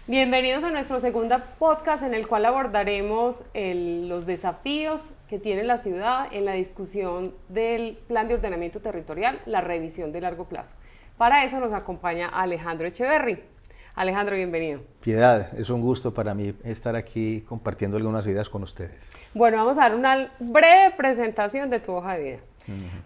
Bienvenidos a nuestro segundo podcast en el cual abordaremos los desafíos que tiene la ciudad en la discusión del plan de ordenamiento territorial, la revisión de largo plazo. Para eso nos acompaña Alejandro Echeverry. Alejandro, bienvenido. Piedad, es un gusto para mí estar aquí compartiendo algunas ideas con ustedes. Bueno, vamos a dar una breve presentación de tu hoja de vida.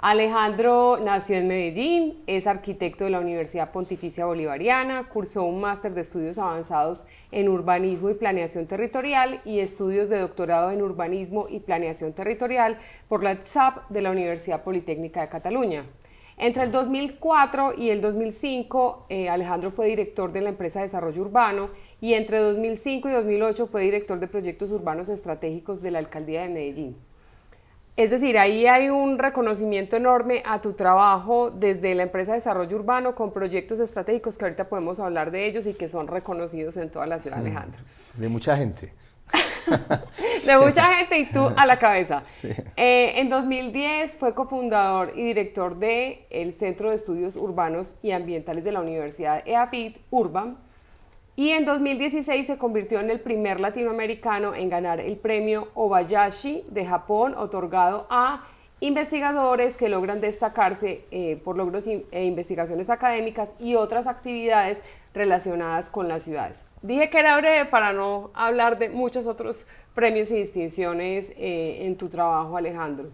Alejandro nació en Medellín, es arquitecto de la Universidad Pontificia Bolivariana, cursó un máster de estudios avanzados en urbanismo y planeación territorial y estudios de doctorado en urbanismo y planeación territorial por la ETSAP de la Universidad Politécnica de Cataluña. Entre el 2004 y el 2005, Alejandro fue director de la empresa de Desarrollo Urbano y entre 2005 y 2008 fue director de proyectos urbanos estratégicos de la Alcaldía de Medellín. Es decir, ahí hay un reconocimiento enorme a tu trabajo desde la empresa de desarrollo urbano con proyectos estratégicos que ahorita podemos hablar de ellos y que son reconocidos en toda la ciudad, Alejandro. De mucha gente. De mucha gente y tú a la cabeza. Sí. En 2010 fue cofundador y director del Centro de Estudios Urbanos y Ambientales de la Universidad EAFIT, URBAM, y en 2016 se convirtió en el primer latinoamericano en ganar el premio Obayashi de Japón, otorgado a investigadores que logran destacarse por logros e investigaciones académicas y otras actividades relacionadas con las ciudades. Dije que era breve para no hablar de muchos otros premios y distinciones en tu trabajo, Alejandro.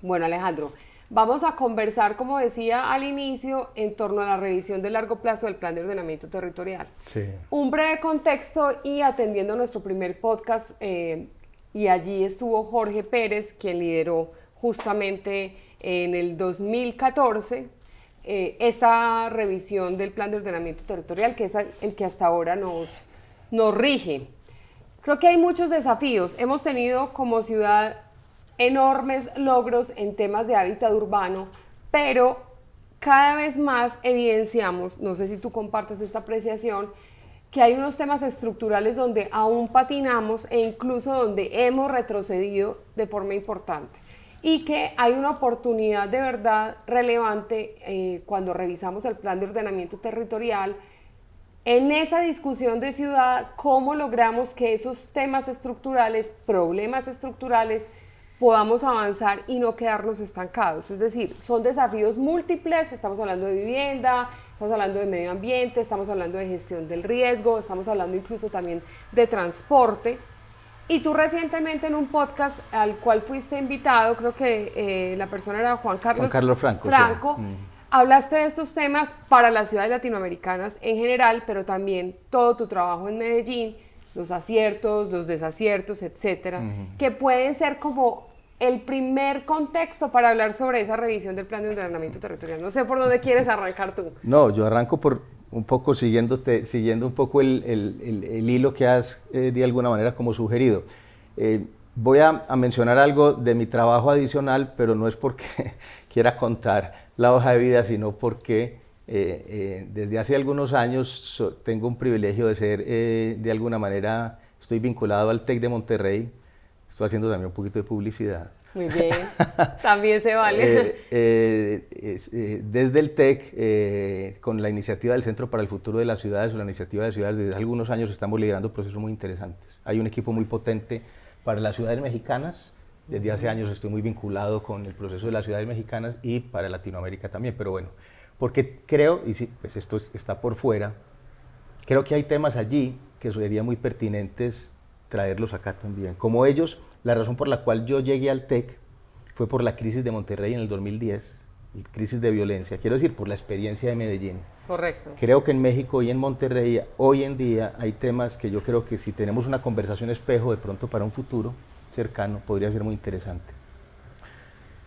Bueno, Alejandro, vamos a conversar, como decía al inicio, en torno a la revisión de largo plazo del Plan de Ordenamiento Territorial. Sí. Un breve contexto y atendiendo nuestro primer podcast, y allí estuvo Jorge Pérez, quien lideró justamente en el 2014 esta revisión del Plan de Ordenamiento Territorial, que es el que hasta ahora nos rige. Creo que hay muchos desafíos. Hemos tenido como ciudad enormes logros en temas de hábitat urbano, pero cada vez más evidenciamos, no sé si tú compartes esta apreciación, que hay unos temas estructurales donde aún patinamos e incluso donde hemos retrocedido de forma importante y que hay una oportunidad de verdad relevante cuando revisamos el plan de ordenamiento territorial en esa discusión de ciudad, cómo logramos que esos temas estructurales, problemas estructurales, podamos avanzar y no quedarnos estancados. Es decir, son desafíos múltiples, estamos hablando de vivienda, estamos hablando de medio ambiente, estamos hablando de gestión del riesgo, estamos hablando incluso también de transporte. Y tú recientemente en un podcast al cual fuiste invitado, creo que la persona era Juan Carlos Franco. Sí. Hablaste de estos temas para las ciudades latinoamericanas en general, pero también todo tu trabajo en Medellín, los aciertos, los desaciertos, etcétera, que pueden ser como el primer contexto para hablar sobre esa revisión del plan de ordenamiento territorial. No sé por dónde quieres arrancar tú. No, yo arranco por un poco siguiendo un poco el hilo que has de alguna manera como sugerido. Voy a mencionar algo de mi trabajo adicional, pero no es porque quiera contar la hoja de vida, sino porque desde hace algunos años tengo un privilegio de ser, de alguna manera, estoy vinculado al TEC de Monterrey, estoy haciendo también un poquito de publicidad. Muy bien, también se vale. Desde el TEC, con la iniciativa del Centro para el Futuro de las Ciudades, o la iniciativa de ciudades, desde algunos años estamos liderando procesos muy interesantes. Hay un equipo muy potente para las ciudades mexicanas. Desde hace años estoy muy vinculado con el proceso de las ciudades mexicanas y para Latinoamérica también, pero bueno, porque creo, y sí, pues esto está por fuera, creo que hay temas allí que serían muy pertinentes traerlos acá también. Como ellos, la razón por la cual yo llegué al TEC fue por la crisis de Monterrey en el 2010, crisis de violencia, quiero decir, por la experiencia de Medellín. Correcto. Creo que en México y en Monterrey hoy en día hay temas que yo creo que si tenemos una conversación espejo de pronto para un futuro cercano podría ser muy interesante.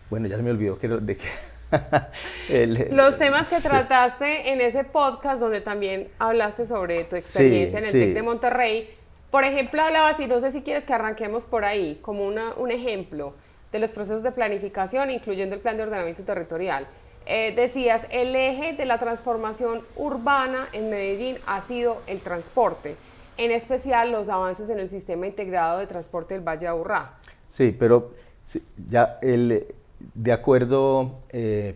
Bueno, ya se me olvidó de qué. Los temas que trataste en ese podcast donde también hablaste sobre tu experiencia en el TEC de Monterrey. Por ejemplo, hablabas, y no sé si quieres que arranquemos por ahí, como un ejemplo de los procesos de planificación, incluyendo el plan de ordenamiento territorial. Decías, el eje de la transformación urbana en Medellín ha sido el transporte, en especial los avances en el sistema integrado de transporte del Valle de Aburrá. Sí, pero ya de acuerdo,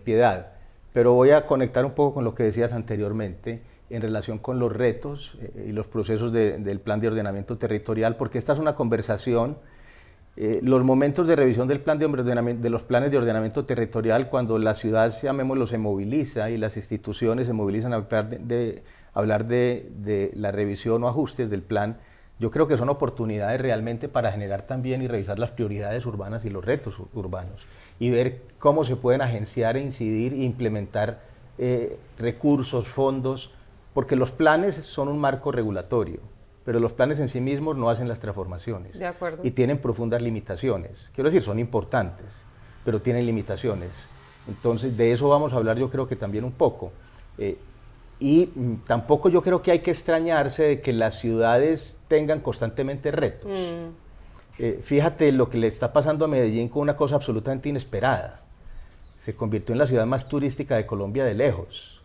Piedad, pero voy a conectar un poco con lo que decías anteriormente. en relación con los retos y los procesos del plan de ordenamiento territorial, porque esta es una conversación. Los momentos de revisión del plan de los planes de ordenamiento territorial, cuando la ciudad, llamémoslo, se moviliza y las instituciones se movilizan a hablar de la revisión o ajustes del plan, yo creo que son oportunidades realmente para generar también y revisar las prioridades urbanas y los retos urbanos y ver cómo se pueden agenciar e incidir e implementar recursos, fondos, porque los planes son un marco regulatorio, pero los planes en sí mismos no hacen las transformaciones. De acuerdo. Y tienen profundas limitaciones. Quiero decir, son importantes, pero tienen limitaciones. Entonces, de eso vamos a hablar yo creo que también un poco. Y tampoco yo creo que hay que extrañarse de que las ciudades tengan constantemente retos. Fíjate lo que le está pasando a Medellín con una cosa absolutamente inesperada. Se convirtió en la ciudad más turística de Colombia de lejos.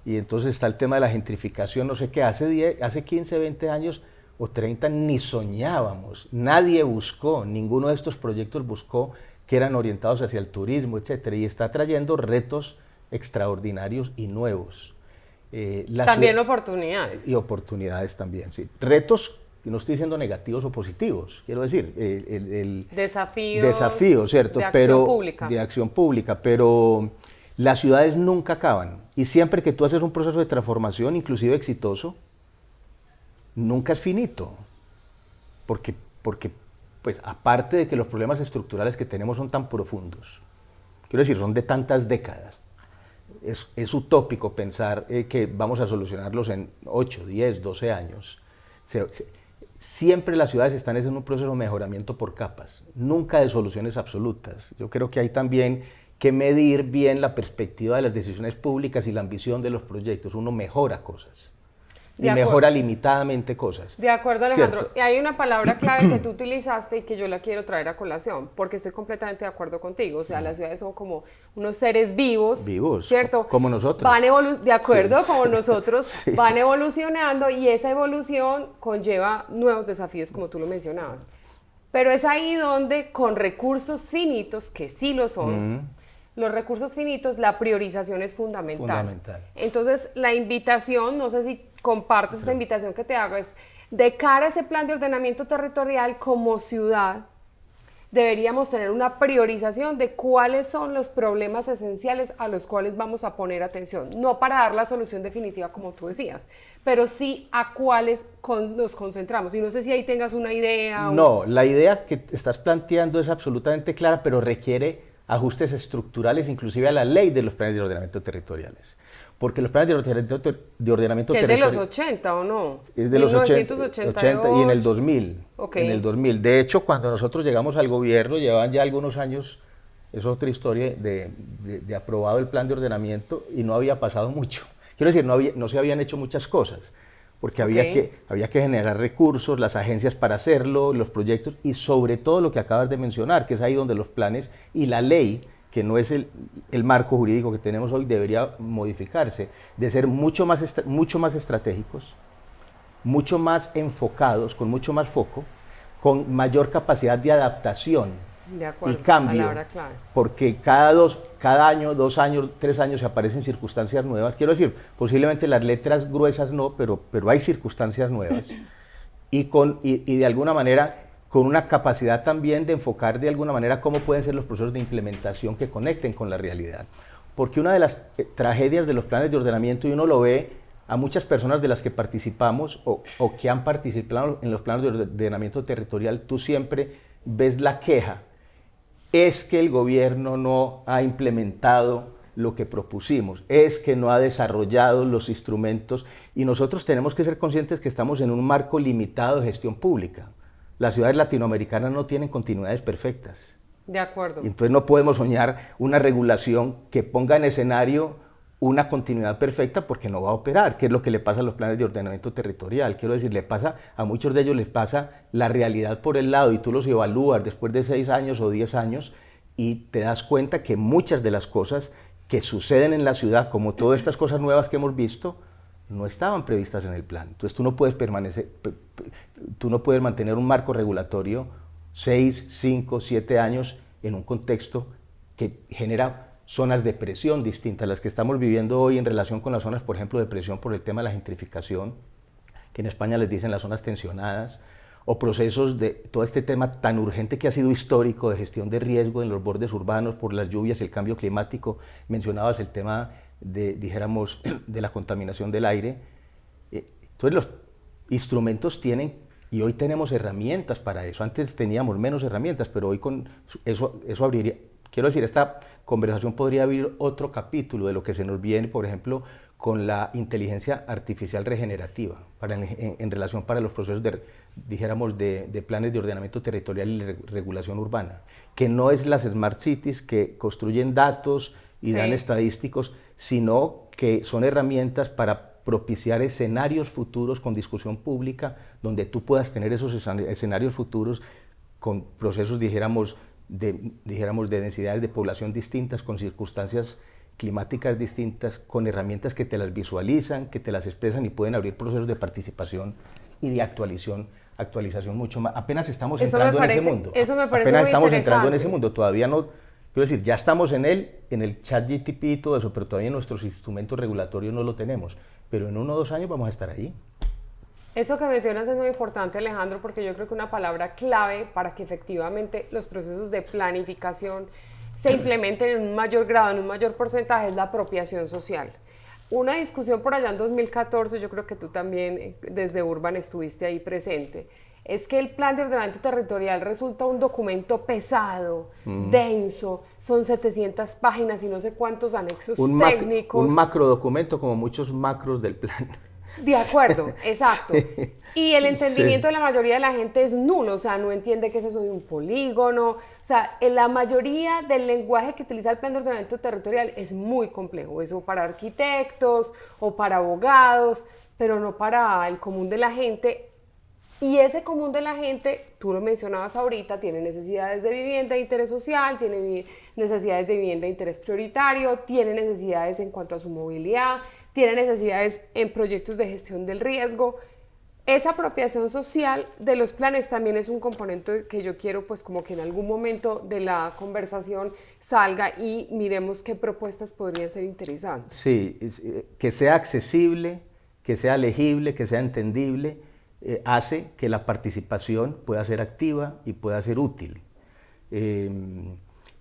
Y entonces está el tema de la gentrificación, no sé qué, hace 15, 20 años o 30 ni soñábamos, nadie buscó, ninguno de estos proyectos buscó que eran orientados hacia el turismo, etcétera, y está trayendo retos extraordinarios y nuevos. También oportunidades. Y oportunidades también, sí. Retos, no estoy diciendo negativos o positivos, quiero decir, desafíos, ¿cierto? De acción pública. De acción pública, pero las ciudades nunca acaban. Y siempre que tú haces un proceso de transformación, inclusive exitoso, nunca es finito. Porque pues, aparte de que los problemas estructurales que tenemos son tan profundos, quiero decir, son de tantas décadas, es utópico pensar que vamos a solucionarlos en 8, 10, 12 años. Siempre las ciudades están en un proceso de mejoramiento por capas, nunca de soluciones absolutas. Yo creo que hay también que medir bien la perspectiva de las decisiones públicas y la ambición de los proyectos. Uno mejora cosas y mejora limitadamente cosas. De acuerdo, Alejandro. ¿Cierto? Y hay una palabra clave que tú utilizaste y que yo la quiero traer a colación, porque estoy completamente de acuerdo contigo. O sea, las ciudades son como unos seres vivos, ¿cierto? Como nosotros. De acuerdo, sí. Como nosotros, sí. Van evolucionando y esa evolución conlleva nuevos desafíos, como tú lo mencionabas. Pero es ahí donde, con recursos finitos, que sí lo son, los recursos finitos, la priorización es fundamental. Entonces, la invitación, no sé si compartes esta invitación que te hago, es de cara a ese plan de ordenamiento territorial como ciudad, deberíamos tener una priorización de cuáles son los problemas esenciales a los cuales vamos a poner atención. No para dar la solución definitiva, como tú decías, pero sí a cuáles nos concentramos. Y no sé si ahí tengas una idea. No, la idea que estás planteando es absolutamente clara, pero requiere ajustes estructurales, inclusive a la ley de los planes de ordenamiento territoriales. Porque los planes de ordenamiento territorial... ¿Es de los 80 o no? Es de los 1988. Y en el 2000. Okay. En el 2000. De hecho, cuando nosotros llegamos al gobierno, llevaban ya algunos años, es otra historia, de aprobado el plan de ordenamiento y no había pasado mucho. Quiero decir, no se habían hecho muchas cosas, porque había que generar recursos, las agencias para hacerlo, los proyectos y sobre todo lo que acabas de mencionar, que es ahí donde los planes y la ley, que no es el marco jurídico que tenemos hoy, debería modificarse, de ser mucho más estratégicos, mucho más enfocados, con mucho más foco, con mayor capacidad de adaptación y cambio, porque cada año, 2 años, 3 años se aparecen circunstancias nuevas. Quiero decir, posiblemente las letras gruesas no, pero hay circunstancias nuevas y de alguna manera con una capacidad también de enfocar de alguna manera cómo pueden ser los procesos de implementación que conecten con la realidad. Porque una de las tragedias de los planes de ordenamiento, y uno lo ve a muchas personas de las que participamos o que han participado en los planes de ordenamiento territorial, tú siempre ves la queja, es que el gobierno no ha implementado lo que propusimos, es que no ha desarrollado los instrumentos, y nosotros tenemos que ser conscientes que estamos en un marco limitado de gestión pública. Las ciudades latinoamericanas no tienen continuidades perfectas. De acuerdo. Entonces no podemos soñar una regulación que ponga en escenario una continuidad perfecta porque no va a operar, que es lo que le pasa a los planes de ordenamiento territorial. Quiero decir, a muchos de ellos les pasa la realidad por el lado y tú los evalúas después de 6 años o 10 años y te das cuenta que muchas de las cosas que suceden en la ciudad, como todas estas cosas nuevas que hemos visto, no estaban previstas en el plan. Entonces tú no puedes mantener un marco regulatorio 6, 5, 7 años en un contexto que genera zonas de presión distintas, las que estamos viviendo hoy en relación con las zonas, por ejemplo, de presión por el tema de la gentrificación, que en España les dicen las zonas tensionadas, o procesos de todo este tema tan urgente que ha sido histórico de gestión de riesgo en los bordes urbanos por las lluvias y el cambio climático. Mencionabas el tema de, dijéramos, de la contaminación del aire. Entonces los instrumentos tienen, y hoy tenemos herramientas para eso. Antes teníamos menos herramientas, pero hoy con eso abriría, quiero decir, esta conversación podría abrir otro capítulo de lo que se nos viene, por ejemplo, con la inteligencia artificial regenerativa, en relación para los procesos dijéramos, de planes de ordenamiento territorial y regulación urbana, que no es las smart cities que construyen datos y dan estadísticos, sino que son herramientas para propiciar escenarios futuros con discusión pública, donde tú puedas tener esos escenarios futuros con procesos, dijéramos, de densidades de población distintas, con circunstancias climáticas distintas, con herramientas que te las visualizan, que te las expresan y pueden abrir procesos de participación y de actualización mucho más. Apenas estamos entrando en ese mundo. Eso me parece apenas muy estamos entrando en interesante. ese mundo. Todavía no, quiero decir, ya estamos en el ChatGPT y todo eso, pero todavía nuestros instrumentos regulatorios no lo tenemos. Pero en 1 o 2 años vamos a estar ahí. Eso que mencionas es muy importante, Alejandro, porque yo creo que una palabra clave para que efectivamente los procesos de planificación se implementen en un mayor grado, en un mayor porcentaje, es la apropiación social. Una discusión por allá en 2014, yo creo que tú también desde Urban estuviste ahí presente, es que el plan de ordenamiento territorial resulta un documento pesado, denso, son 700 páginas y no sé cuántos anexos técnicos. Un macro documento como muchos macros del plan. De acuerdo, exacto. Y el entendimiento de la mayoría de la gente es nulo, o sea, no entiende qué es eso de un polígono. O sea, en la mayoría del lenguaje que utiliza el plan de ordenamiento territorial es muy complejo. Eso para arquitectos o para abogados, pero no para el común de la gente. Y ese común de la gente, tú lo mencionabas ahorita, tiene necesidades de vivienda de interés social, tiene necesidades de vivienda de interés prioritario, tiene necesidades en cuanto a su movilidad, tiene necesidades en proyectos de gestión del riesgo. Esa apropiación social de los planes también es un componente que yo quiero pues como que en algún momento de la conversación salga y miremos qué propuestas podrían ser interesantes. Sí, que sea accesible, que sea legible, que sea entendible, hace que la participación pueda ser activa y pueda ser útil.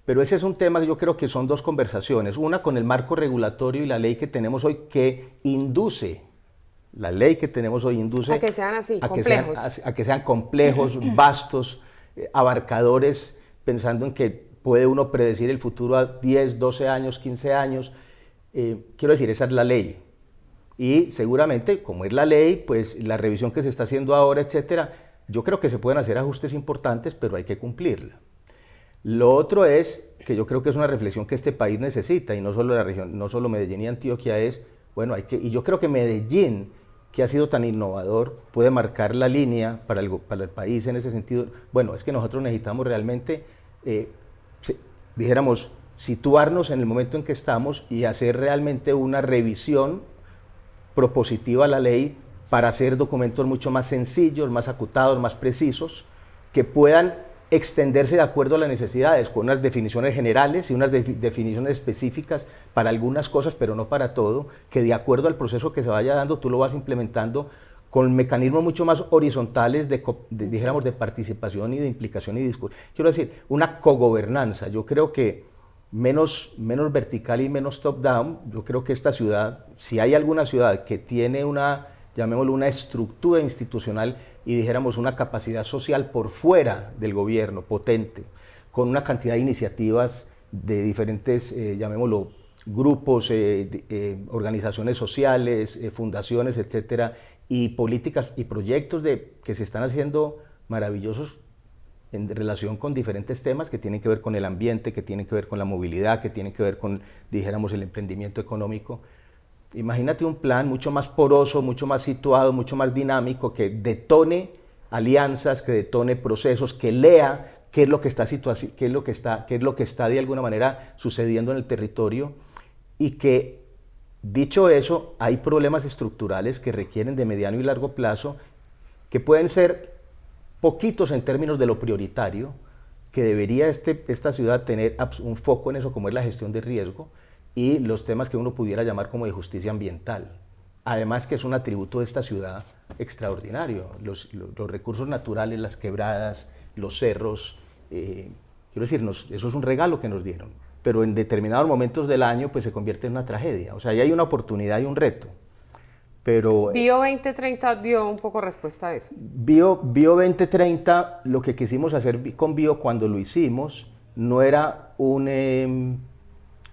Pero ese es un tema que yo creo que son 2 conversaciones, una con el marco regulatorio y la ley que tenemos hoy que induce, la ley que tenemos hoy induce a que sean así, complejos. A que sean complejos, vastos, abarcadores, pensando en que puede uno predecir el futuro a 10, 12 años, 15 años. Quiero decir, esa es la ley. Y seguramente, como es la ley, pues la revisión que se está haciendo ahora, etcétera, yo creo que se pueden hacer ajustes importantes, pero hay que cumplirla. Lo otro es, que yo creo que es una reflexión que este país necesita, y no solo la región, no solo Medellín y Antioquia, es, bueno, y yo creo que Medellín, que ha sido tan innovador, puede marcar la línea para el país en ese sentido. Bueno, es que nosotros necesitamos realmente, dijéramos, situarnos en el momento en que estamos y hacer realmente una revisión propositiva a la ley para hacer documentos mucho más sencillos, más acutados, más precisos, que puedan extenderse de acuerdo a las necesidades, con unas definiciones generales y unas definiciones específicas para algunas cosas, pero no para todo, que de acuerdo al proceso que se vaya dando, tú lo vas implementando con mecanismos mucho más horizontales dijéramos, de participación y de implicación y discurso. Quiero decir, una cogobernanza. Yo creo que menos vertical y menos top-down. Yo creo que esta ciudad, si hay alguna ciudad que tiene una, llamémoslo, una estructura institucional y dijéramos una capacidad social por fuera del gobierno potente, con una cantidad de iniciativas de diferentes, llamémoslo, grupos, organizaciones sociales, fundaciones, etcétera, y políticas y proyectos que se están haciendo maravillosos en relación con diferentes temas que tienen que ver con el ambiente, que tienen que ver con la movilidad, que tienen que ver con, dijéramos, el emprendimiento económico. Imagínate un plan mucho más poroso, mucho más situado, mucho más dinámico, que detone alianzas, que detone procesos, que lea qué es lo que está de alguna manera sucediendo en el territorio, y que, dicho eso, hay problemas estructurales que requieren de mediano y largo plazo, que pueden ser poquitos en términos de lo prioritario, que debería esta ciudad tener un foco en eso, como es la gestión de riesgo y los temas que uno pudiera llamar como de justicia ambiental. Además que es un atributo de esta ciudad extraordinario, los recursos naturales, las quebradas, los cerros, quiero decir, eso es un regalo que nos dieron, pero en determinados momentos del año pues se convierte en una tragedia, o sea, ahí hay una oportunidad y un reto. Pero Bio 2030 dio un poco respuesta a eso. Bio 2030, lo que quisimos hacer con Bio cuando lo hicimos, no era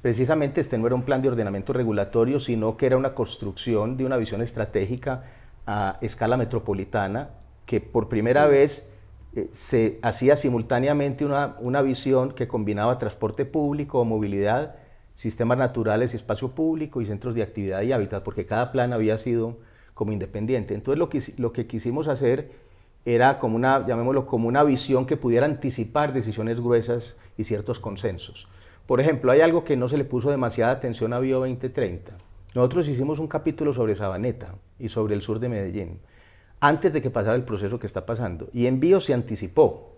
precisamente no era un plan de ordenamiento regulatorio, sino que era una construcción de una visión estratégica a escala metropolitana, que por primera vez se hacía simultáneamente una visión que combinaba transporte público, movilidad, sistemas naturales y espacio público y centros de actividad y hábitat, porque cada plan había sido como independiente. Entonces lo que quisimos hacer era como llamémoslo como una visión que pudiera anticipar decisiones gruesas y ciertos consensos. Por ejemplo, hay algo que no se le puso demasiada atención a Bio 2030. Nosotros hicimos un capítulo sobre Sabaneta y sobre el sur de Medellín, antes de que pasara el proceso que está pasando, y en Bio se anticipó.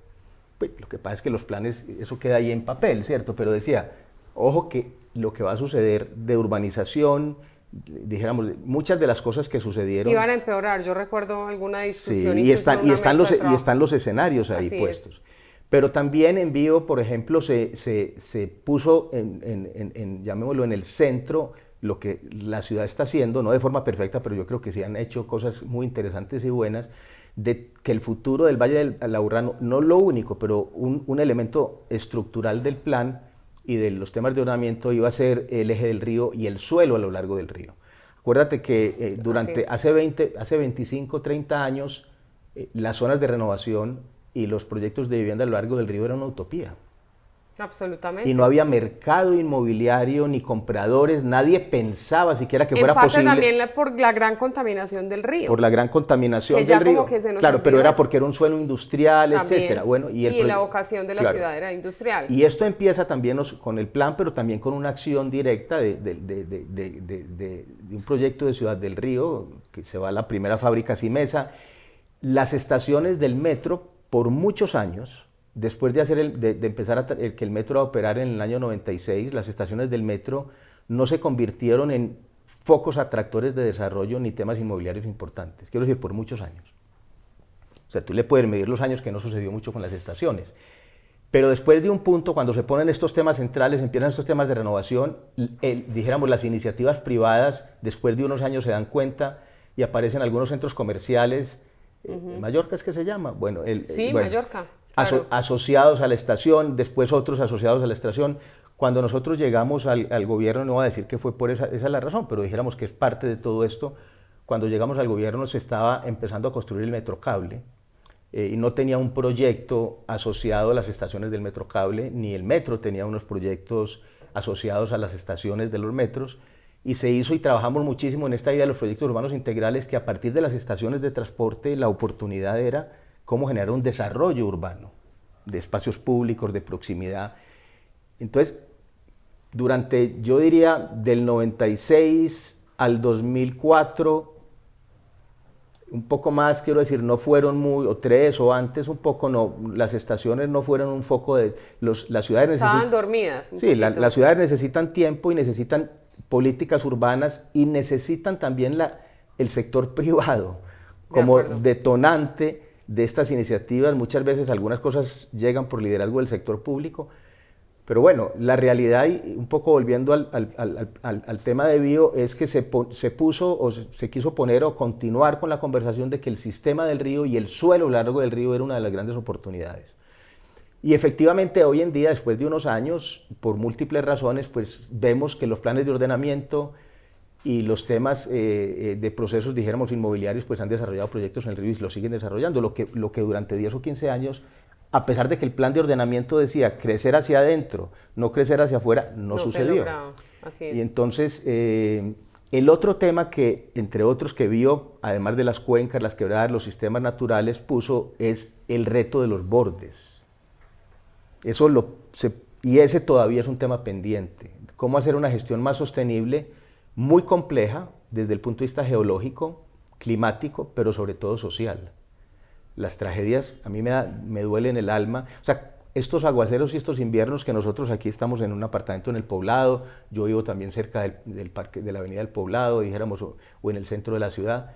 Pues, lo que pasa es que los planes, eso queda ahí en papel, ¿cierto? Pero decía, ojo que lo que va a suceder de urbanización, dijéramos, muchas de las cosas que sucedieron... Iban a empeorar, yo recuerdo alguna discusión. Sí, y están los escenarios ahí Así puestos. Es. Pero también en Bio, por ejemplo, se puso, llamémoslo, en el centro lo que la ciudad está haciendo, no de forma perfecta, pero yo creo que sí han hecho cosas muy interesantes y buenas, de que el futuro del Valle del Aburrá, no lo único, pero un elemento estructural del plan y de los temas de ordenamiento iba a ser el eje del río y el suelo a lo largo del río. Acuérdate que hace 25, 30 años, las zonas de renovación y los proyectos de vivienda a lo largo del río eran una utopía. Absolutamente. Y no había mercado inmobiliario ni compradores, nadie pensaba siquiera que fuera posible. También por la gran contaminación del río. Por la gran contaminación que ya del río. Como que se nos claro, pero era eso. porque era un suelo industrial, también. etcétera. Bueno, y la vocación de la ciudad era industrial. Y esto empieza también con el plan, pero también con una acción directa de un proyecto de Ciudad del Río, que se va a la primera fábrica Simesa. Las estaciones del metro, por muchos años, después de empezar que el metro a operar en el año 96, las estaciones del metro no se convirtieron en focos atractores de desarrollo ni temas inmobiliarios importantes. Quiero decir, por muchos años. O sea, tú le puedes medir los años que no sucedió mucho con las estaciones. Pero después de un punto, cuando se ponen estos temas centrales, empiezan estos temas de renovación, dijéramos, las iniciativas privadas, después de unos años se dan cuenta y aparecen algunos centros comerciales. ¿Mallorca es que se llama? Bueno, Mallorca. Claro. Asociados a la estación, después otros asociados a la estación. Cuando nosotros llegamos al gobierno, no voy a decir que fue por esa es la razón, pero dijéramos que es parte de todo esto. Cuando llegamos al gobierno se estaba empezando a construir el Metrocable y no tenía un proyecto asociado a las estaciones del Metrocable, ni el metro tenía unos proyectos asociados a las estaciones de los metros, y se hizo y trabajamos muchísimo en esta idea de los proyectos urbanos integrales, que a partir de las estaciones de transporte la oportunidad era cómo generar un desarrollo urbano, de espacios públicos, de proximidad. Entonces, yo diría, del 96 al 2004, un poco más, quiero decir, no fueron o 3 o antes un poco, no, las estaciones no fueron un foco de, las ciudades estaban dormidas. Sí, las ciudades necesitan tiempo y necesitan políticas urbanas y necesitan también el sector privado como detonante de estas iniciativas. Muchas veces algunas cosas llegan por liderazgo del sector público, pero bueno, la realidad, y un poco volviendo al tema de Bio, es que se puso o se quiso poner o continuar con la conversación de que el sistema del río y el suelo a lo largo del río era una de las grandes oportunidades. Y efectivamente hoy en día, después de unos años, por múltiples razones, pues vemos que los planes de ordenamiento y los temas de procesos, dijéramos, inmobiliarios, pues han desarrollado proyectos en el río y lo siguen desarrollando, lo que durante 10 o 15 años, a pesar de que el plan de ordenamiento decía crecer hacia adentro, no crecer hacia afuera, no sucedió. Así es. Y entonces, el otro tema que, entre otros, que Bio, además de las cuencas, las quebradas, los sistemas naturales, puso es el reto de los bordes. Y ese todavía es un tema pendiente. Cómo hacer una gestión más sostenible, muy compleja desde el punto de vista geológico, climático, pero sobre todo social. Las tragedias a mí me duelen el alma. O sea, estos aguaceros y estos inviernos que nosotros aquí estamos en un apartamento en el Poblado, yo vivo también cerca del parque, de la avenida del Poblado, dijéramos, o en el centro de la ciudad,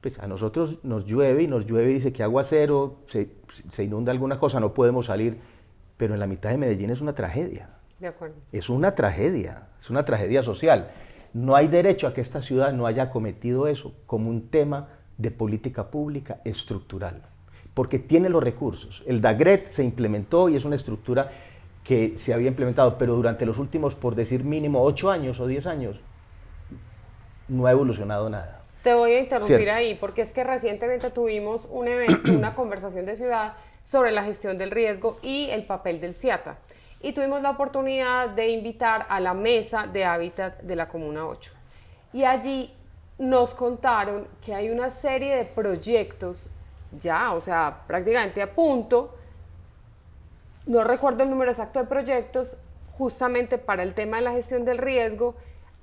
pues a nosotros nos llueve y dice que aguacero, se inunda alguna cosa, no podemos salir, pero en la mitad de Medellín es una tragedia. De acuerdo. Es una tragedia social. No hay derecho a que esta ciudad no haya cometido eso como un tema de política pública estructural, porque tiene los recursos. El DAGRET se implementó y es una estructura que se había implementado, pero durante los últimos, por decir mínimo, 8 años o 10 años, no ha evolucionado nada. Te voy a interrumpir Cierto. ahí, porque es que recientemente tuvimos un evento, una conversación de ciudad sobre la gestión del riesgo y el papel del CIATA. Y tuvimos la oportunidad de invitar a la mesa de hábitat de la Comuna 8. Y allí nos contaron que hay una serie de proyectos ya, o sea, prácticamente a punto, no recuerdo el número exacto de proyectos, justamente para el tema de la gestión del riesgo.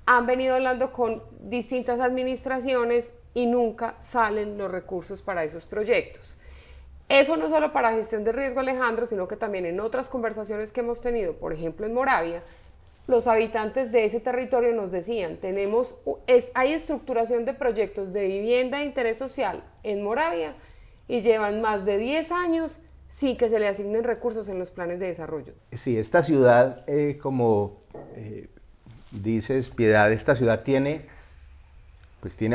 Han venido hablando con distintas administraciones y nunca salen los recursos para esos proyectos. Eso no solo para gestión de riesgo, Alejandro, sino que también en otras conversaciones que hemos tenido, por ejemplo en Moravia, los habitantes de ese territorio nos decían, hay estructuración de proyectos de vivienda de interés social en Moravia y llevan más de 10 años sin que se le asignen recursos en los planes de desarrollo. Sí, esta ciudad, dices, Piedad, esta ciudad tiene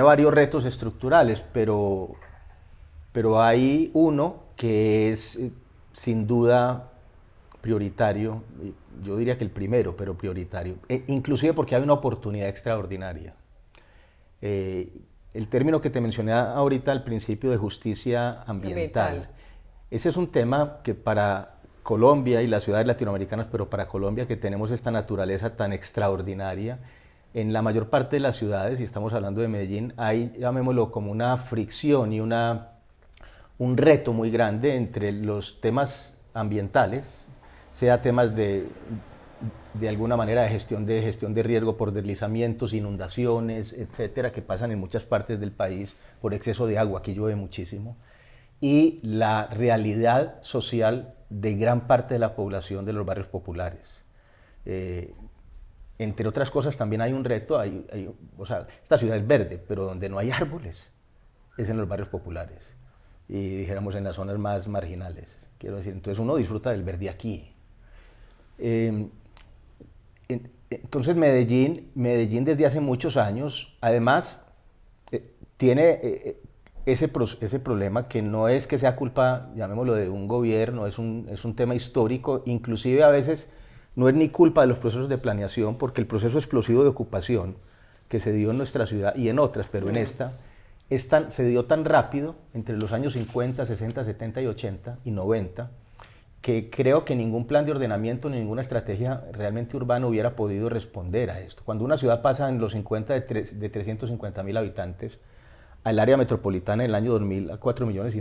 varios retos estructurales, pero hay uno que es sin duda prioritario, yo diría que el primero, pero prioritario, inclusive porque hay una oportunidad extraordinaria. El término que te mencioné ahorita al principio de justicia ambiental. Ese es un tema que para Colombia y las ciudades latinoamericanas, pero para Colombia que tenemos esta naturaleza tan extraordinaria, en la mayor parte de las ciudades, y estamos hablando de Medellín, hay, llamémoslo, como una fricción y un reto muy grande entre los temas ambientales, sea temas de alguna manera de gestión de riesgo por deslizamientos, inundaciones, etcétera, que pasan en muchas partes del país por exceso de agua, aquí llueve muchísimo, y la realidad social de gran parte de la población de los barrios populares. Entre otras cosas, también hay un reto, o sea, esta ciudad es verde, pero donde no hay árboles es en los barrios populares y, dijéramos, en las zonas más marginales. Quiero decir, entonces uno disfruta del verde aquí. Entonces Medellín desde hace muchos años, además, tiene ese problema que no es que sea culpa, llamémoslo, de un gobierno, es un tema histórico, inclusive a veces no es ni culpa de los procesos de planeación, porque el proceso explosivo de ocupación que se dio en nuestra ciudad y en otras, pero en esta, se dio tan rápido entre los años 50, 60, 70 y 80 y 90, que creo que ningún plan de ordenamiento ni ninguna estrategia realmente urbana hubiera podido responder a esto. Cuando una ciudad pasa en los 50 de 350.000 habitantes al área metropolitana en el año 2000 a 4,5 millones,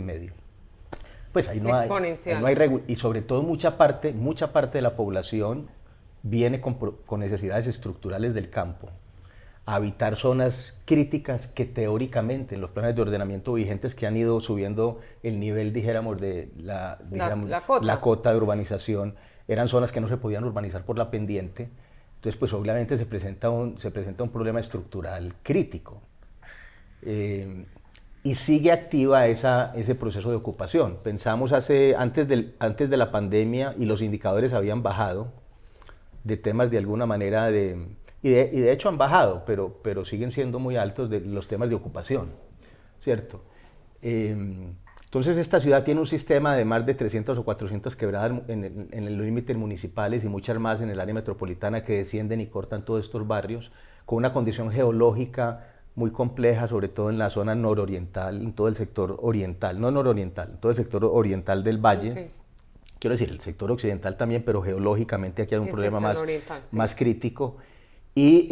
pues ahí no hay y sobre todo mucha parte de la población viene con necesidades estructurales del campo, a habitar zonas críticas que teóricamente en los planes de ordenamiento vigentes que han ido subiendo el nivel, dijéramos, de la cota de urbanización, eran zonas que no se podían urbanizar por la pendiente. Entonces, pues obviamente se presenta un problema estructural crítico. Y sigue activa ese proceso de ocupación. Pensamos antes de la pandemia, y los indicadores habían bajado de temas de alguna manera y de hecho han bajado, pero siguen siendo muy altos de los temas de ocupación, ¿cierto? Entonces esta ciudad tiene un sistema de más de 300 o 400 quebradas en los límites municipales y muchas más en el área metropolitana que descienden y cortan todos estos barrios, con una condición geológica muy compleja, sobre todo en la zona nororiental, en todo el sector oriental, no nororiental, en todo el sector oriental del valle. Okay. Quiero decir, el sector occidental también, pero geológicamente aquí hay un problema más crítico. Y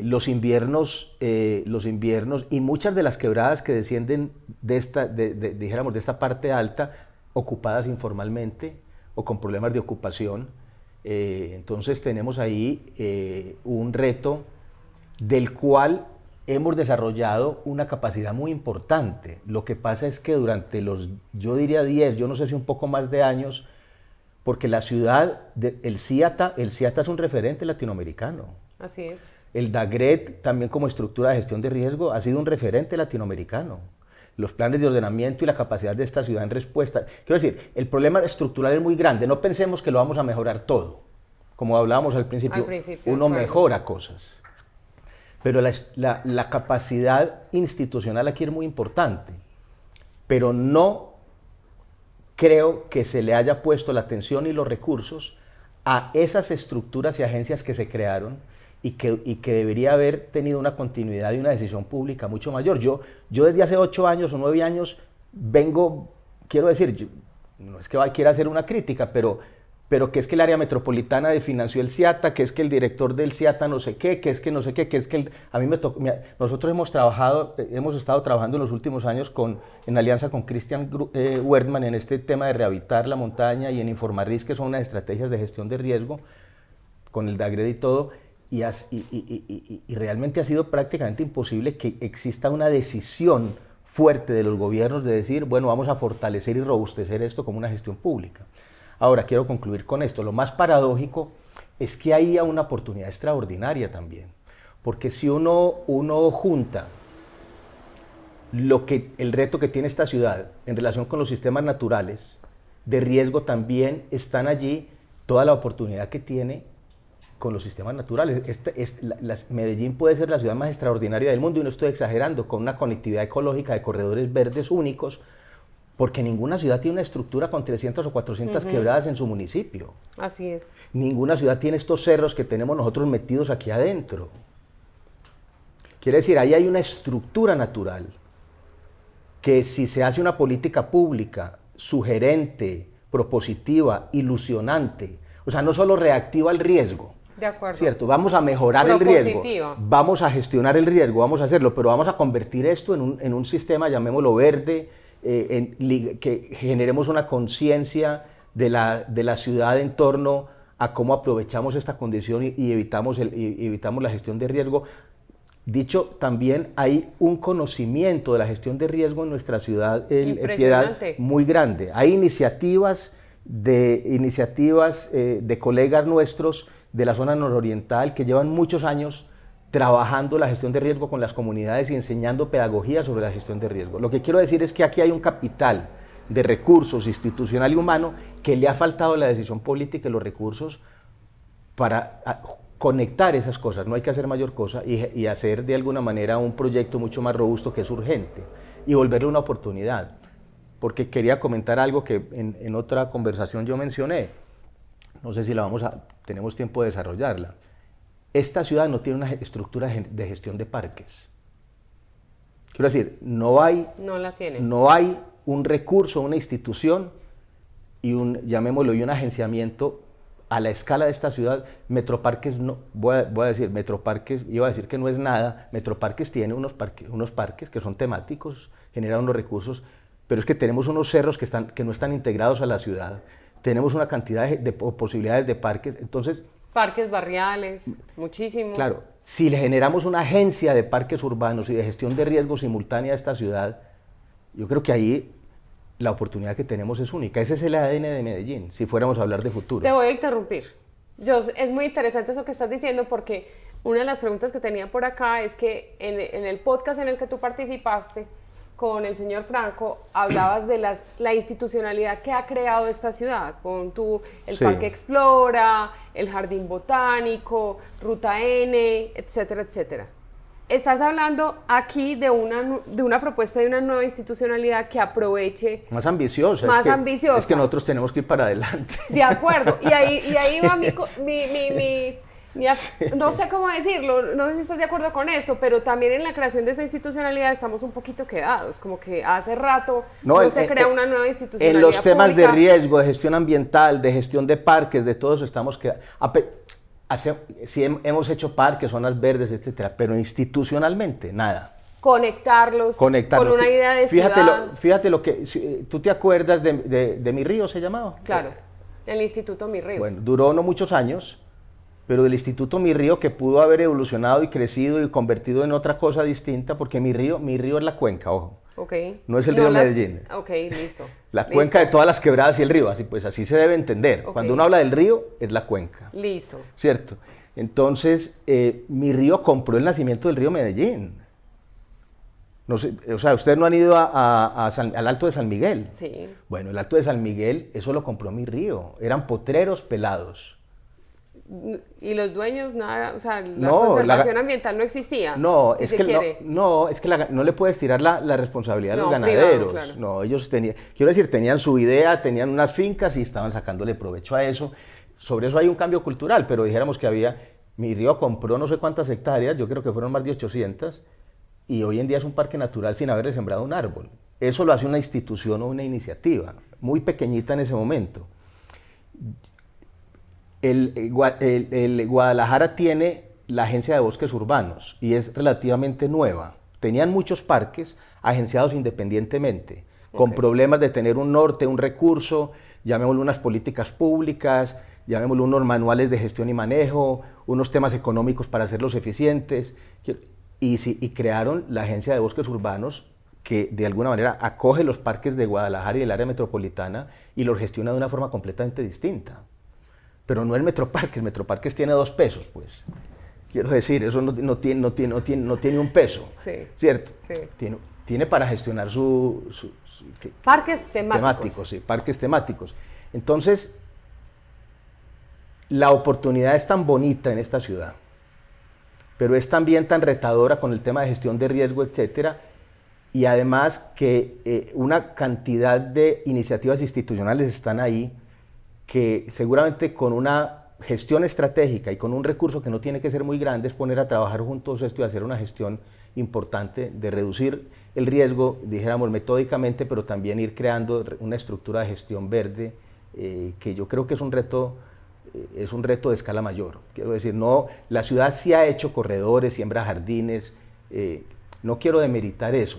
los inviernos y muchas de las quebradas que descienden de esta parte alta, ocupadas informalmente o con problemas de ocupación. Entonces tenemos ahí un reto del cual hemos desarrollado una capacidad muy importante. Lo que pasa es que durante yo diría 10, yo no sé si un poco más de años, porque la ciudad, el CIATA es un referente latinoamericano. Así es. El DAGRET, también como estructura de gestión de riesgo, ha sido un referente latinoamericano. Los planes de ordenamiento y la capacidad de esta ciudad en respuesta. Quiero decir, el problema estructural es muy grande. No pensemos que lo vamos a mejorar todo. Como hablábamos al principio uno mejora cosas. Pero la capacidad institucional aquí es muy importante. Pero no creo que se le haya puesto la atención y los recursos a esas estructuras y agencias que se crearon y que debería haber tenido una continuidad y una decisión pública mucho mayor. Yo desde hace 8 años o 9 años quiero decir, no es que quiera hacer una crítica, pero que es que el área metropolitana financió el CIATA, que es que el director del CIATA no sé qué, que es que no sé qué, que es que nosotros hemos estado trabajando en los últimos años en alianza con Christian Wertmann en este tema de rehabilitar la montaña y en Informarris, que son unas estrategias de gestión de riesgo, con el DAGRED y todo, y realmente ha sido prácticamente imposible que exista una decisión fuerte de los gobiernos de decir, bueno, vamos a fortalecer y robustecer esto como una gestión pública. Ahora, quiero concluir con esto. Lo más paradójico es que hay una oportunidad extraordinaria también, porque si uno junta el reto que tiene esta ciudad en relación con los sistemas naturales de riesgo, también están allí toda la oportunidad que tiene con los sistemas naturales. Medellín puede ser la ciudad más extraordinaria del mundo, y no estoy exagerando, con una conectividad ecológica de corredores verdes únicos, porque ninguna ciudad tiene una estructura con 300 o 400 quebradas en su municipio. Así es. Ninguna ciudad tiene estos cerros que tenemos nosotros metidos aquí adentro. Quiere decir, ahí hay una estructura natural que, si se hace una política pública sugerente, propositiva, ilusionante, o sea, no solo reactiva al riesgo, de acuerdo, ¿cierto? Vamos a mejorar el riesgo, vamos a gestionar el riesgo, vamos a hacerlo, pero vamos a convertir esto en un sistema, llamémoslo verde, que generemos una conciencia de la ciudad en torno a cómo aprovechamos esta condición y evitamos la gestión de riesgo. Dicho también, hay un conocimiento de la gestión de riesgo en nuestra ciudad, Piedad, muy grande. Hay iniciativas de colegas nuestros de la zona nororiental que llevan muchos años trabajando la gestión de riesgo con las comunidades y enseñando pedagogía sobre la gestión de riesgo. Lo que quiero decir es que aquí hay un capital de recursos institucional y humano que le ha faltado la decisión política y los recursos para conectar esas cosas. No hay que hacer mayor cosa y hacer de alguna manera un proyecto mucho más robusto, que es urgente, y volverle una oportunidad. Porque quería comentar algo que en otra conversación yo mencioné, no sé si tenemos tiempo de desarrollarla. Esta ciudad no tiene una estructura de gestión de parques. Quiero decir, no hay un recurso, una institución y llamémoslo, un agenciamiento a la escala de esta ciudad. Metroparques, no, voy a decir, Metroparques, iba a decir que no es nada. Metroparques tiene unos parques que son temáticos, generan unos recursos, pero es que tenemos unos cerros que no están integrados a la ciudad. Tenemos una cantidad de posibilidades de parques, entonces... Parques barriales, muchísimos. Claro, si le generamos una agencia de parques urbanos y de gestión de riesgo simultánea a esta ciudad, yo creo que ahí la oportunidad que tenemos es única. Ese es el ADN de Medellín, si fuéramos a hablar de futuro. Te voy a interrumpir. Es muy interesante eso que estás diciendo, porque una de las preguntas que tenía por acá es que en el podcast en el que tú participaste con el señor Franco, hablabas de la institucionalidad que ha creado esta ciudad. Pon tú el Parque Explora, el Jardín Botánico, Ruta N, etcétera, etcétera. Estás hablando aquí de una propuesta de una nueva institucionalidad que aproveche... Más ambiciosa. Es que nosotros tenemos que ir para adelante. De acuerdo. Y ahí va no sé cómo decirlo, no sé si estás de acuerdo con esto, pero también en la creación de esa institucionalidad estamos un poquito quedados, como que hace rato no se crea una nueva institucionalidad. En los temas pública. De riesgo, de gestión ambiental, de gestión de parques, de todo eso estamos quedados. Sí hemos hecho parques, zonas verdes, etcétera, pero institucionalmente, nada. Conectarlos con una idea de ciudad. Fíjate lo que... ¿Tú te acuerdas de Mi Río se llamaba? Claro, el Instituto Mi Río. Bueno, duró no muchos años, pero del Instituto Mi Río, que pudo haber evolucionado y crecido y convertido en otra cosa distinta, porque Mi Río es la cuenca, ojo. Ok. No es el río Medellín. Ok, listo. La cuenca de todas las quebradas y el río, así pues así se debe entender. Ok. Cuando uno habla del río, es la cuenca. Listo. ¿Cierto? Entonces, mi río compró el nacimiento del río Medellín. No sé, o sea, ustedes no han ido al Alto de San Miguel. Sí. Bueno, el Alto de San Miguel, eso lo compró mi río. Eran potreros pelados. Y los dueños, nada, o sea, la No, conservación ambiental no existía. No, si es se que quiere. no, es que no le puedes tirar la responsabilidad a los No, ganaderos. privado, claro. No, ellos tenían, quiero decir, tenían su idea, tenían unas fincas y estaban sacándole provecho a eso. Sobre eso hay un cambio cultural, pero dijéramos que mi río compró no sé cuántas hectáreas, yo creo que fueron más de 800, y hoy en día es un parque natural sin haberle sembrado un árbol. Eso lo hace una institución o una iniciativa, muy pequeñita en ese momento. El Guadalajara tiene la Agencia de Bosques Urbanos y es relativamente nueva. Tenían muchos parques agenciados independientemente, con problemas de tener un norte, un recurso, llamémoslo unas políticas públicas, llamémoslo unos manuales de gestión y manejo, unos temas económicos para hacerlos eficientes, y crearon la Agencia de Bosques Urbanos, que de alguna manera acoge los parques de Guadalajara y del área metropolitana y los gestiona de una forma completamente distinta. Pero no el Metroparques tiene 2 pesos, pues. Quiero decir, eso no tiene un peso, Sí. ¿cierto? Sí. Tiene para gestionar Parques temáticos. Sí, parques temáticos. Entonces, la oportunidad es tan bonita en esta ciudad, pero es también tan retadora con el tema de gestión de riesgo, etcétera, y además que una cantidad de iniciativas institucionales están ahí que seguramente con una gestión estratégica y con un recurso que no tiene que ser muy grande es poner a trabajar juntos esto y hacer una gestión importante de reducir el riesgo, dijéramos metódicamente, pero también ir creando una estructura de gestión verde que yo creo que es un reto de escala mayor. Quiero decir, no, la ciudad sí ha hecho corredores, siembra jardines, no quiero demeritar eso,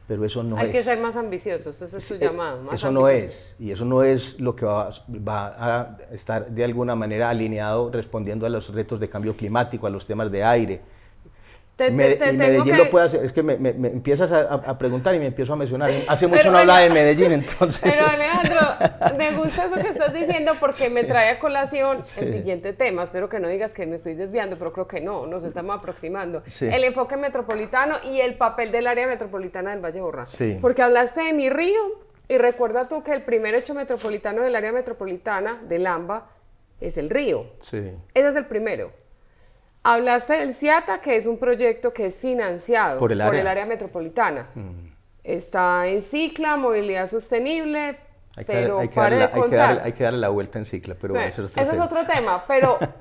pero eso no es. Hay que ser más ambiciosos, ese es su llamado. Más eso ambiciosos. no es, y eso no es lo que va a estar de alguna manera alineado respondiendo a los retos de cambio climático, a los temas de aire. Medellín lo puede hacer, es que me empiezas a preguntar y me empiezo a mencionar. Hace mucho no hablaba de Medellín, entonces. Pero Alejandro, me gusta eso que estás diciendo porque me trae a colación el siguiente tema. Espero que no digas que me estoy desviando, pero creo que no, nos estamos aproximando. Sí. El enfoque metropolitano y el papel del área metropolitana del Valle Borra. Sí. Porque hablaste de Mi Río y recuerda tú que el primer hecho metropolitano del área metropolitana del AMBA es el río. Sí. Ese es el primero. Hablaste del CIATA, que es un proyecto que es financiado por el área metropolitana. Está en Cicla, movilidad sostenible, pero pare de contar. Hay que darle la vuelta en Cicla, pero Bueno, ese es otro ese tema. es otro tema,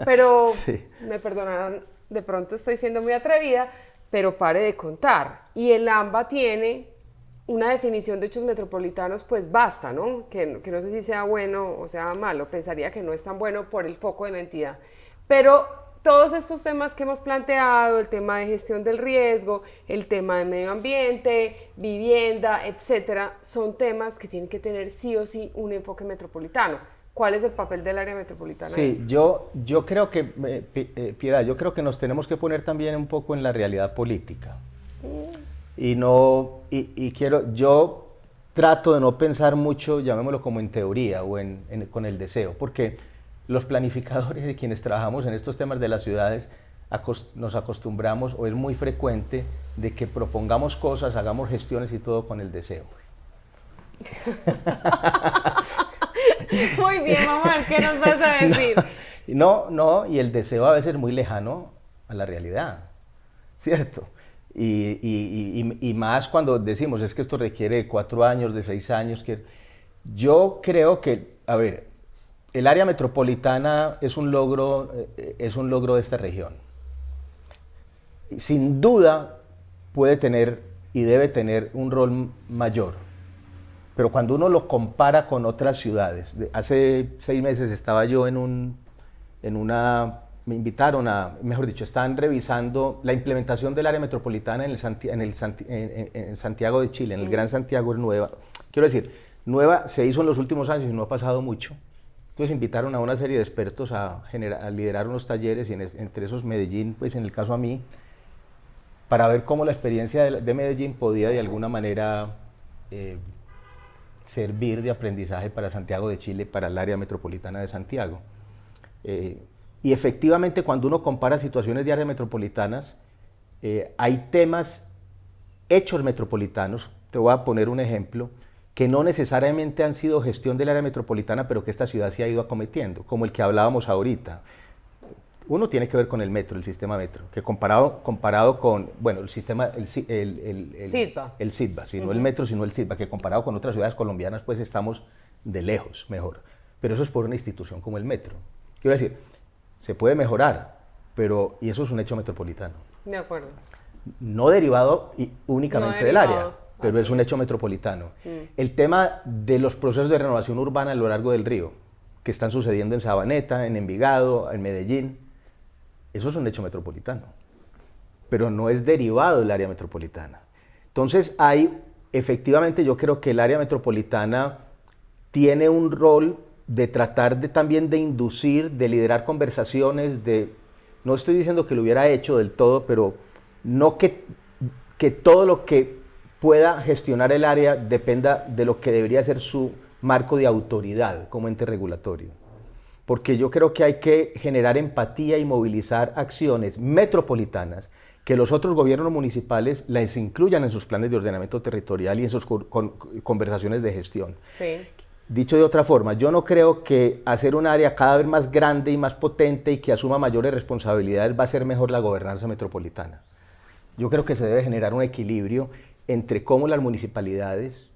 pero Sí. me perdonarán, de pronto estoy siendo muy atrevida, pero pare de contar. Y el AMBA tiene una definición de hechos metropolitanos, pues basta, ¿no? Que no sé si sea bueno o sea malo, pensaría que no es tan bueno por el foco de la entidad. Pero todos estos temas que hemos planteado, el tema de gestión del riesgo, el tema de medio ambiente, vivienda, etcétera, son temas que tienen que tener sí o sí un enfoque metropolitano. ¿Cuál es el papel del área metropolitana? Sí, yo creo que, Piedad, yo creo que nos tenemos que poner también un poco en la realidad política. Yo trato de no pensar mucho, llamémoslo como en teoría o con el deseo, porque los planificadores y quienes trabajamos en estos temas de las ciudades nos acostumbramos, o es muy frecuente, de que propongamos cosas, hagamos gestiones y todo con el deseo. Muy bien, mamá, ¿qué nos vas a decir? Y el deseo a veces es muy lejano a la realidad, ¿cierto? Y más cuando decimos, es que esto requiere de 4 años, de 6 años, yo creo que, a ver, el área metropolitana es un logro de esta región. Sin duda puede tener y debe tener un rol mayor, pero cuando uno lo compara con otras ciudades, hace 6 meses estaba yo me invitaron estaban revisando la implementación del área metropolitana en Santiago de Chile, en el Gran Santiago es nueva. Quiero decir, nueva se hizo en los últimos años y no ha pasado mucho. Entonces invitaron a una serie de expertos a liderar unos talleres, y entre esos Medellín, pues en el caso a mí, para ver cómo la experiencia de Medellín podía de alguna manera servir de aprendizaje para Santiago de Chile, para el área metropolitana de Santiago. Y efectivamente, cuando uno compara situaciones de áreas metropolitanas, hay temas hechos metropolitanos. Te voy a poner un ejemplo, que no necesariamente han sido gestión del área metropolitana, pero que esta ciudad se ha ido acometiendo, como el que hablábamos ahorita. Uno tiene que ver con el metro, el sistema metro, que comparado con, bueno, el sistema, el SITBA, no el metro, sino el SITBA, que comparado con otras ciudades colombianas, pues estamos de lejos mejor. Pero eso es por una institución como el metro. Quiero decir, se puede mejorar, y eso es un hecho metropolitano. De acuerdo. No derivado únicamente del área, pero es un hecho metropolitano. El tema de los procesos de renovación urbana a lo largo del río, que están sucediendo en Sabaneta, en Envigado, en Medellín, eso es un hecho metropolitano, pero no es derivado del área metropolitana. Entonces efectivamente yo creo que el área metropolitana tiene un rol de tratar también de inducir, de liderar conversaciones, no estoy diciendo que lo hubiera hecho del todo, pero no que todo lo que pueda gestionar el área dependa de lo que debería ser su marco de autoridad como ente regulatorio. Porque yo creo que hay que generar empatía y movilizar acciones metropolitanas que los otros gobiernos municipales las incluyan en sus planes de ordenamiento territorial y en sus conversaciones de gestión. Sí. Dicho de otra forma, yo no creo que hacer un área cada vez más grande y más potente y que asuma mayores responsabilidades va a ser mejor la gobernanza metropolitana. Yo creo que se debe generar un equilibrio entre cómo las municipalidades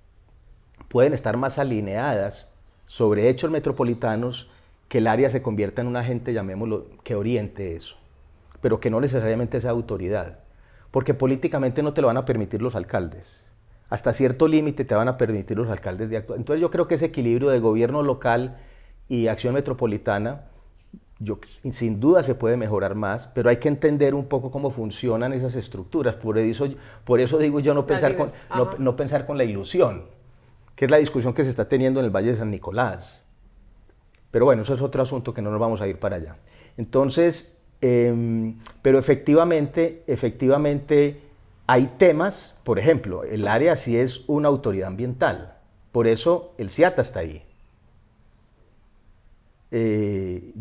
pueden estar más alineadas sobre hechos metropolitanos, que el área se convierta en un agente, llamémoslo, que oriente eso, pero que no necesariamente sea autoridad, porque políticamente no te lo van a permitir los alcaldes. Hasta cierto límite te van a permitir los alcaldes de actuar. Entonces yo creo que ese equilibrio de gobierno local y acción metropolitana, sin duda se puede mejorar más, pero hay que entender un poco cómo funcionan esas estructuras. Por eso digo yo no pensar con la ilusión, que es la discusión que se está teniendo en el Valle de San Nicolás. Pero bueno, eso es otro asunto que no nos vamos a ir para allá. Entonces, pero efectivamente hay temas, por ejemplo, el área sí es una autoridad ambiental, por eso el CIATA está ahí.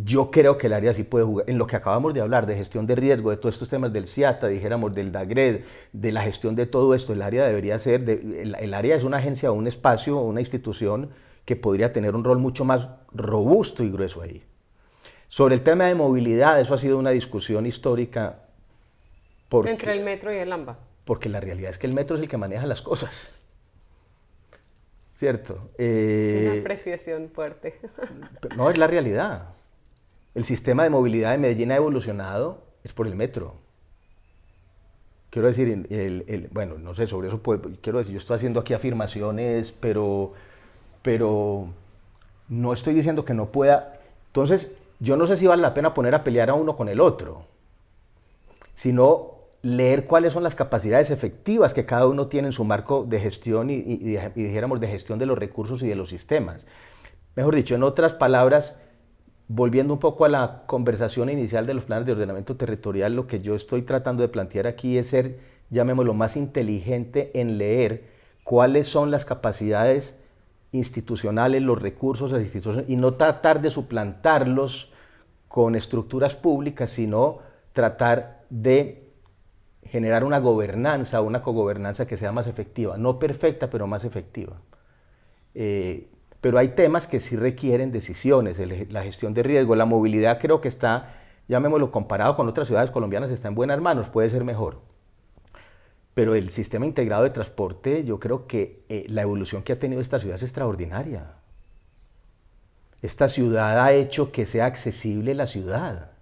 Yo creo que el área sí puede jugar, en lo que acabamos de hablar, de gestión de riesgo, de todos estos temas del CIATA, dijéramos, del DAGRED, de la gestión de todo esto, el área debería ser, el área es una agencia, un espacio, una institución que podría tener un rol mucho más robusto y grueso ahí. Sobre el tema de movilidad, eso ha sido una discusión histórica. Entre el metro y el AMBA. Porque la realidad es que el metro es el que maneja las cosas. ¿Cierto? Una apreciación fuerte. No, es la realidad. El sistema de movilidad de Medellín ha evolucionado, es por el metro. Quiero decir, bueno, no sé, sobre eso quiero decir, yo estoy haciendo aquí afirmaciones, pero no estoy diciendo que no pueda. Entonces, yo no sé si vale la pena poner a pelear a uno con el otro, sino leer cuáles son las capacidades efectivas que cada uno tiene en su marco de gestión y dijéramos de gestión de los recursos y de los sistemas. Mejor dicho, en otras palabras, volviendo un poco a la conversación inicial de los planes de ordenamiento territorial, lo que yo estoy tratando de plantear aquí es ser, llamémoslo, más inteligente en leer cuáles son las capacidades institucionales, los recursos de las instituciones, y no tratar de suplantarlos con estructuras públicas, sino tratar de generar una gobernanza, una cogobernanza que sea más efectiva, no perfecta, pero más efectiva. Pero hay temas que sí requieren decisiones, la gestión de riesgo, la movilidad creo que está, llamémoslo, comparado con otras ciudades colombianas, está en buenas manos, puede ser mejor. Pero el sistema integrado de transporte, yo creo que la evolución que ha tenido esta ciudad es extraordinaria. Esta ciudad ha hecho que sea accesible la ciudad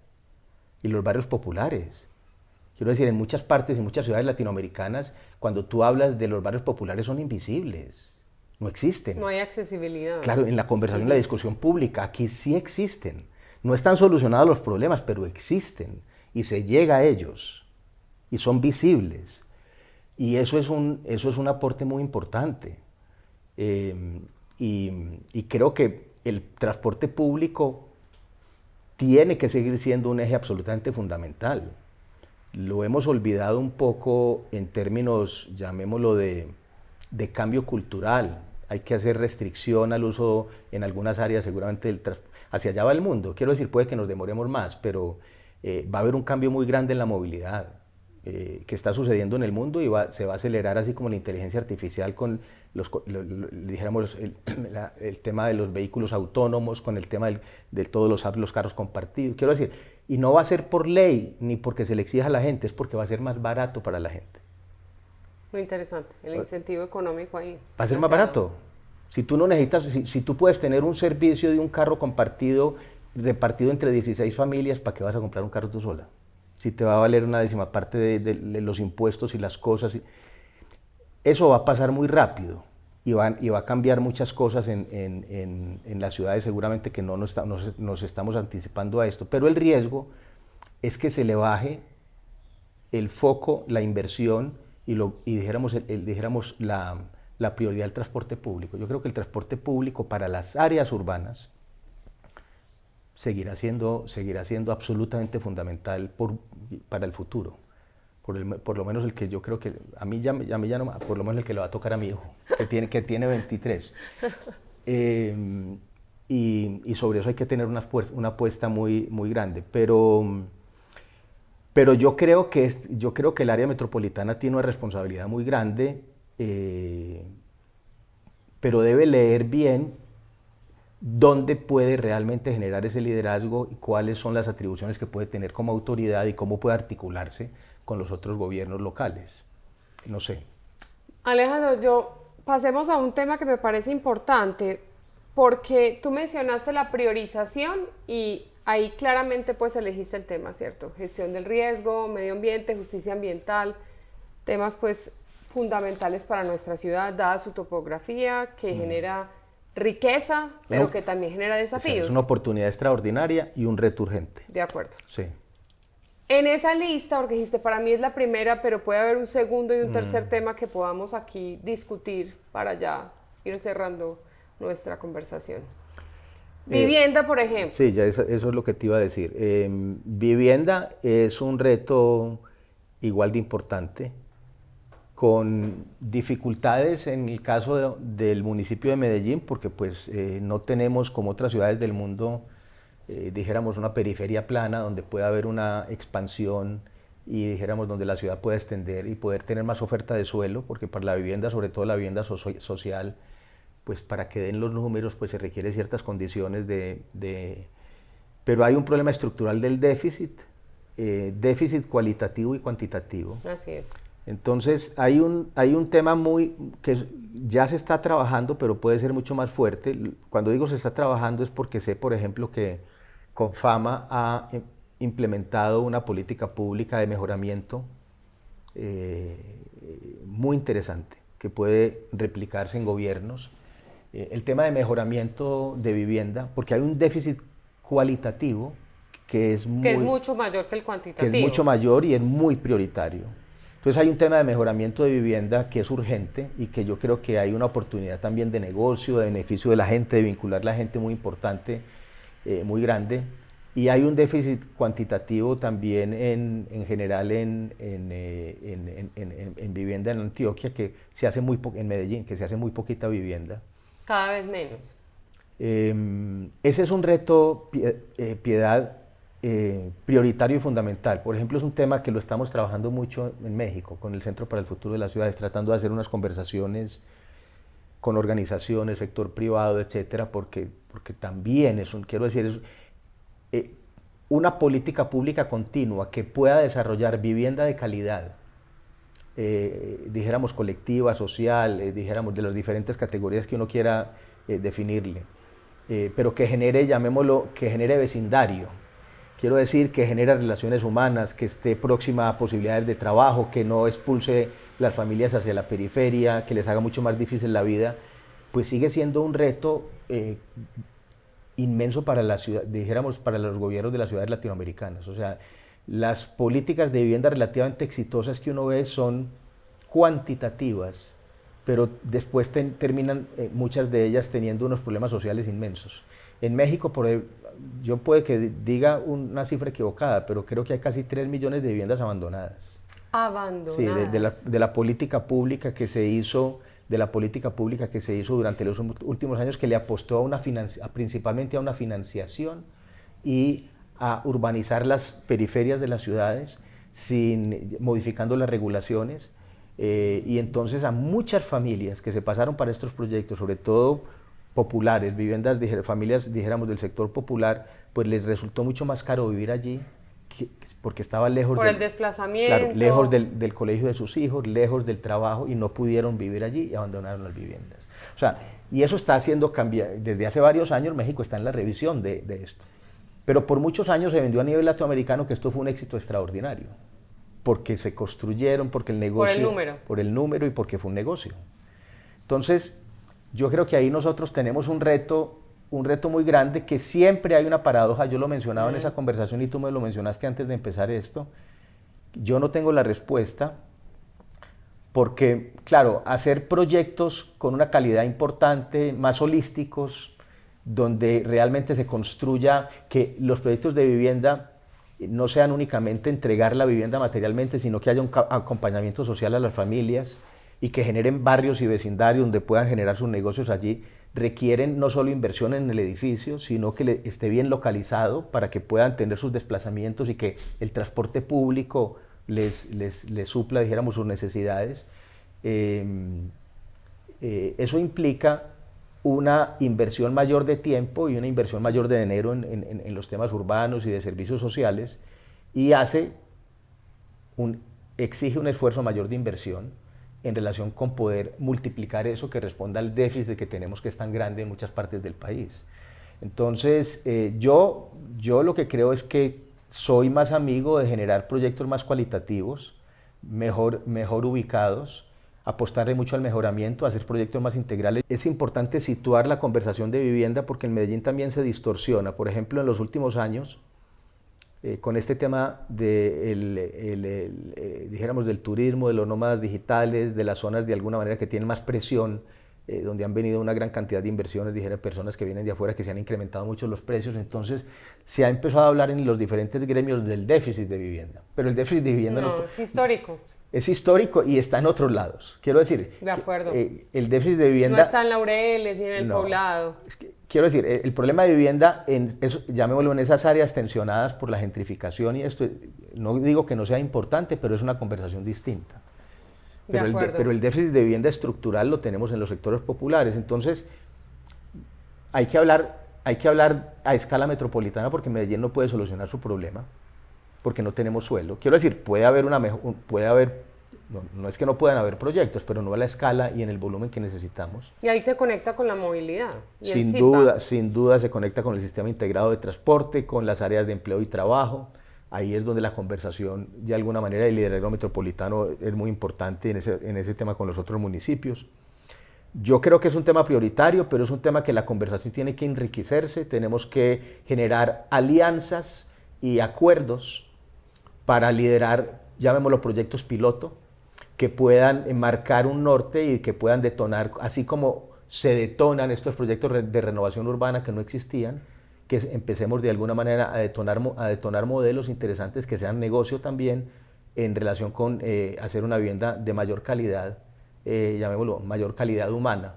y los barrios populares. Quiero decir, en muchas partes y muchas ciudades latinoamericanas, cuando tú hablas de los barrios populares son invisibles, no existen. No hay accesibilidad. Claro, en la conversación, en la discusión pública, aquí sí existen. No están solucionados los problemas, pero existen y se llega a ellos y son visibles. Y eso es un aporte muy importante. Y creo que el transporte público tiene que seguir siendo un eje absolutamente fundamental. Lo hemos olvidado un poco en términos, llamémoslo, de de cambio cultural. Hay que hacer restricción al uso en algunas áreas, seguramente hacia allá va el mundo. Quiero decir, puede que nos demoremos más, pero va a haber un cambio muy grande en la movilidad que está sucediendo en el mundo y se va a acelerar, así como la inteligencia artificial con dijéramos, el tema de los vehículos autónomos, con el tema de todos los carros compartidos. Quiero decir, y no va a ser por ley ni porque se le exija a la gente, es porque va a ser más barato para la gente. Muy interesante, el incentivo económico ahí. Va a ser más barato. Si tú no necesitas, si tú puedes tener un servicio de un carro compartido, repartido entre 16 familias, ¿para qué vas a comprar un carro tú sola? Si te va a valer una décima parte de los impuestos y las cosas. Eso va a pasar muy rápido y va a cambiar muchas cosas en las ciudades, seguramente que no nos estamos anticipando a esto, pero el riesgo es que se le baje el foco, la inversión y dijéramos la prioridad del transporte público. Yo creo que el transporte público para las áreas urbanas seguirá siendo absolutamente fundamental para el futuro. Por lo menos el que yo creo que, a mí ya no, por lo menos el que le va a tocar a mi hijo, que tiene 23. Y sobre eso hay que tener una apuesta muy, muy grande. Pero yo creo que el área metropolitana tiene una responsabilidad muy grande, pero debe leer bien dónde puede realmente generar ese liderazgo y cuáles son las atribuciones que puede tener como autoridad y cómo puede articularse con los otros gobiernos locales. No sé. Alejandro, pasemos a un tema que me parece importante, porque tú mencionaste la priorización y ahí claramente pues elegiste el tema, ¿cierto? Gestión del riesgo, medio ambiente, justicia ambiental, temas pues fundamentales para nuestra ciudad, dada su topografía, que genera riqueza, pero que también genera desafíos. Es una oportunidad extraordinaria y un reto urgente. De acuerdo. Sí. En esa lista, porque dijiste, para mí es la primera, pero puede haber un segundo y un tercer tema que podamos aquí discutir para ya ir cerrando nuestra conversación. Vivienda, por ejemplo. Sí, ya eso es lo que te iba a decir. Vivienda es un reto igual de importante, con dificultades en el caso del municipio de Medellín, porque pues no tenemos como otras ciudades del mundo, dijéramos una periferia plana donde pueda haber una expansión y dijéramos donde la ciudad pueda extender y poder tener más oferta de suelo, porque para la vivienda, sobre todo la vivienda social, pues para que den los números pues se requiere ciertas condiciones pero hay un problema estructural del déficit, déficit cualitativo y cuantitativo. Así es. Entonces hay un tema que ya se está trabajando, pero puede ser mucho más fuerte. Cuando digo se está trabajando es porque sé, por ejemplo, que Confama ha implementado una política pública de mejoramiento muy interesante, que puede replicarse en gobiernos. El tema de mejoramiento de vivienda, porque hay un déficit cualitativo que es mucho mayor que el cuantitativo. Que es mucho mayor y es muy prioritario. Entonces hay un tema de mejoramiento de vivienda que es urgente y que yo creo que hay una oportunidad también de negocio, de beneficio de la gente, de vincular a la gente muy importante, muy grande. Y hay un déficit cuantitativo también en general en vivienda en Antioquia, que se hace en Medellín, que se hace muy poquita vivienda. Cada vez menos. Ese es un reto, Piedad, prioritario y fundamental. Por ejemplo, es un tema que lo estamos trabajando mucho en México, con el Centro para el Futuro de las Ciudades, tratando de hacer unas conversaciones con organizaciones, sector privado, etcétera, porque también quiero decir, una política pública continua que pueda desarrollar vivienda de calidad, dijéramos colectiva, social, dijéramos de las diferentes categorías que uno quiera definirle, pero que genere, llamémoslo, que genere vecindario. Quiero decir que genere relaciones humanas, que esté próxima a posibilidades de trabajo, que no expulse las familias hacia la periferia, que les haga mucho más difícil la vida, pues sigue siendo un reto inmenso para la ciudad, dijéramos, para los gobiernos de las ciudades latinoamericanas. O sea, las políticas de vivienda relativamente exitosas que uno ve son cuantitativas, pero después terminan muchas de ellas teniendo unos problemas sociales inmensos. En México, yo puede que diga una cifra equivocada, pero creo que hay casi 3 millones de viviendas abandonadas. Abandonadas. Sí, de la política pública que se hizo de la política pública que se hizo durante los últimos años, que le apostó principalmente a una financiación y a urbanizar las periferias de las ciudades, modificando las regulaciones, y entonces a muchas familias que se pasaron para estos proyectos, sobre todo populares, familias, dijéramos, del sector popular, pues les resultó mucho más caro vivir allí, porque estaba lejos por el desplazamiento, claro, lejos del colegio de sus hijos, lejos del trabajo, y no pudieron vivir allí y abandonaron las viviendas. O sea, y eso está haciendo cambiar. Desde hace varios años México está en la revisión de esto. Pero por muchos años se vendió a nivel latinoamericano que esto fue un éxito extraordinario, porque se construyeron, porque el negocio... Por el número y porque fue un negocio. Entonces, yo creo que ahí nosotros tenemos un reto muy grande, que siempre hay una paradoja. Yo lo mencionaba en esa conversación y tú me lo mencionaste antes de empezar esto. Yo no tengo la respuesta, porque, claro, hacer proyectos con una calidad importante, más holísticos, donde realmente se construya, que los proyectos de vivienda no sean únicamente entregar la vivienda materialmente, sino que haya un acompañamiento social a las familias y que generen barrios y vecindarios donde puedan generar sus negocios allí, requieren no solo inversión en el edificio, sino que esté bien localizado para que puedan tener sus desplazamientos y que el transporte público les supla, dijéramos, sus necesidades. Eso implica una inversión mayor de tiempo y una inversión mayor de dinero en los temas urbanos y de servicios sociales, y exige un esfuerzo mayor de inversión en relación con poder multiplicar eso, que responda al déficit que tenemos, que es tan grande en muchas partes del país. Entonces, yo lo que creo es que soy más amigo de generar proyectos más cualitativos, mejor ubicados, apostarle mucho al mejoramiento, hacer proyectos más integrales. Es importante situar la conversación de vivienda, porque en Medellín también se distorsiona. Por ejemplo, en los últimos años, con este tema dijéramos, del turismo, de los nómadas digitales, de las zonas de alguna manera que tienen más presión, donde han venido una gran cantidad de inversiones, personas que vienen de afuera, que se han incrementado mucho los precios. Entonces se ha empezado a hablar en los diferentes gremios del déficit de vivienda, pero el déficit de vivienda no es histórico. Es histórico y está en otros lados. Quiero decir, de acuerdo. El déficit de vivienda no está en Laureles ni en el Poblado. Quiero decir, el problema de vivienda, llamémoslo, en esas áreas tensionadas por la gentrificación y esto, no digo que no sea importante, pero es una conversación distinta. Pero el déficit de vivienda estructural lo tenemos en los sectores populares. Entonces, hay que hablar a escala metropolitana, porque Medellín no puede solucionar su problema, porque no tenemos suelo. Quiero decir, puede haber no es que no puedan haber proyectos, pero no a la escala y en el volumen que necesitamos. Y ahí se conecta con la movilidad. Sin duda se conecta con el sistema integrado de transporte, con las áreas de empleo y trabajo. Ahí es donde la conversación, de alguna manera, el liderazgo metropolitano es muy importante en ese tema con los otros municipios. Yo creo que es un tema prioritario, pero es un tema que la conversación tiene que enriquecerse. Tenemos que generar alianzas y acuerdos para liderar, llamémoslo, proyectos piloto, que puedan marcar un norte y que puedan detonar, así como se detonan estos proyectos de renovación urbana que no existían, que empecemos de alguna manera a detonar modelos interesantes que sean negocio también en relación con hacer una vivienda de mayor calidad, llamémoslo, mayor calidad humana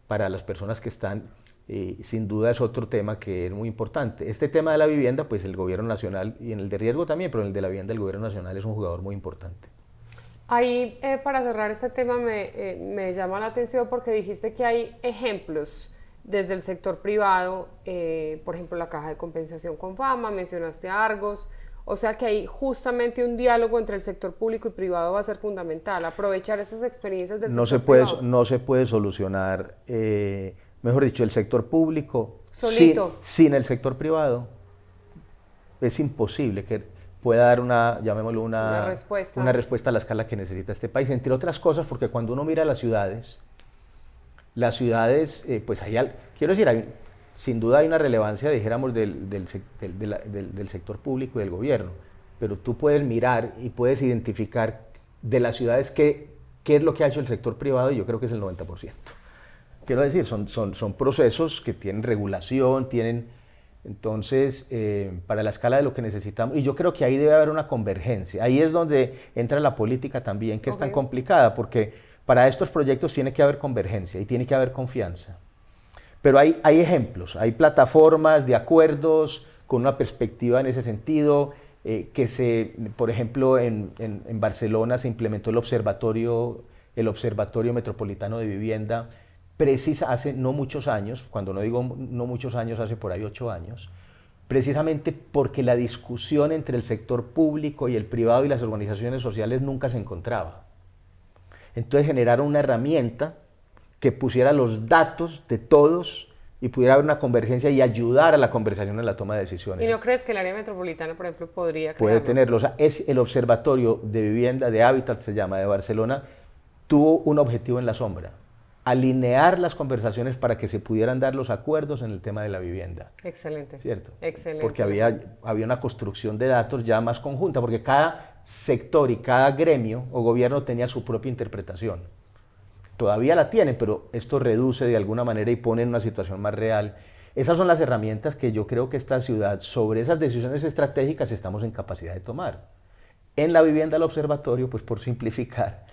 para las personas que están. Sin duda es otro tema que es muy importante. Este tema de la vivienda, pues el gobierno nacional, y en el de riesgo también, pero en el de la vivienda el gobierno nacional es un jugador muy importante. Ahí, para cerrar este tema, me llama la atención porque dijiste que hay ejemplos desde el sector privado, por ejemplo, la Caja de Compensación con Fama, mencionaste a Argos, o sea que hay justamente un diálogo entre el sector público y privado va a ser fundamental, aprovechar estas experiencias del sector privado. No se puede solucionar, mejor dicho, el sector público solito. Sin el sector privado. Es imposible que pueda dar una respuesta a la escala que necesita este país, entre otras cosas, porque cuando uno mira las ciudades, pues quiero decir, sin duda hay una relevancia, dijéramos, del sector público y del gobierno, pero tú puedes mirar y puedes identificar de las ciudades qué es lo que ha hecho el sector privado, y yo creo que es el 90%. Quiero decir, son procesos que tienen regulación, entonces, para la escala de lo que necesitamos, y yo creo que ahí debe haber una convergencia. Ahí es donde entra la política también, que es tan complicada, porque Para estos proyectos tiene que haber convergencia y tiene que haber confianza. Pero hay ejemplos, hay plataformas de acuerdos con una perspectiva en ese sentido, por ejemplo, en Barcelona se implementó el Observatorio Metropolitano de Vivienda, hace no muchos años, cuando no digo no muchos años, hace por ahí 8 años, precisamente porque la discusión entre el sector público y el privado y las organizaciones sociales nunca se encontraba. Entonces generaron una herramienta que pusiera los datos de todos y pudiera haber una convergencia y ayudar a la conversación en la toma de decisiones. ¿Y no crees que el área metropolitana, por ejemplo, podría Puede crearlo? tenerlo. O sea, es el Observatorio de Vivienda, de Hábitat se llama, de Barcelona, tuvo un objetivo en la sombra: alinear las conversaciones para que se pudieran dar los acuerdos en el tema de la vivienda. Excelente. ¿Cierto? Excelente. Porque había una construcción de datos ya más conjunta, porque cada sector y cada gremio o gobierno tenía su propia interpretación. Todavía la tienen, pero esto reduce de alguna manera y pone en una situación más real. Esas son las herramientas que yo creo que esta ciudad, sobre esas decisiones estratégicas, estamos en capacidad de tomar. En la vivienda, el observatorio, pues por simplificar,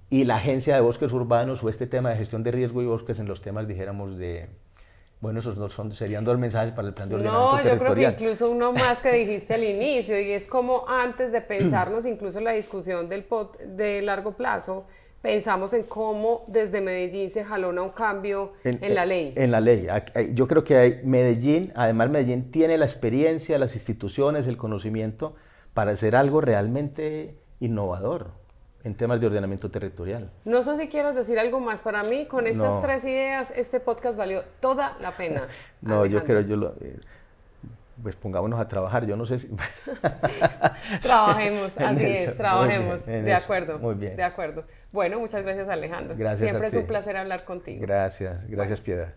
y la Agencia de Bosques Urbanos, o este tema de gestión de riesgo y bosques en los temas, dijéramos, bueno, esos serían 2 mensajes para el plan de ordenamiento territorial. No, yo creo que incluso uno más que dijiste al inicio, y es como antes de pensarnos incluso en la discusión de largo plazo, pensamos en cómo desde Medellín se jalona un cambio en la ley. En la ley. Yo creo que además Medellín tiene la experiencia, las instituciones, el conocimiento para hacer algo realmente innovador en temas de ordenamiento territorial. No sé si quieres decir algo más. Para mí, con estas 3 ideas, este podcast valió toda la pena. No, Alejandro. Yo creo, pues pongámonos a trabajar, yo no sé si... Trabajemos, así es, trabajemos. De acuerdo, muy bien. De acuerdo. Bueno, muchas gracias, Alejandro. Gracias. Siempre es un placer hablar contigo. Gracias, Piedad.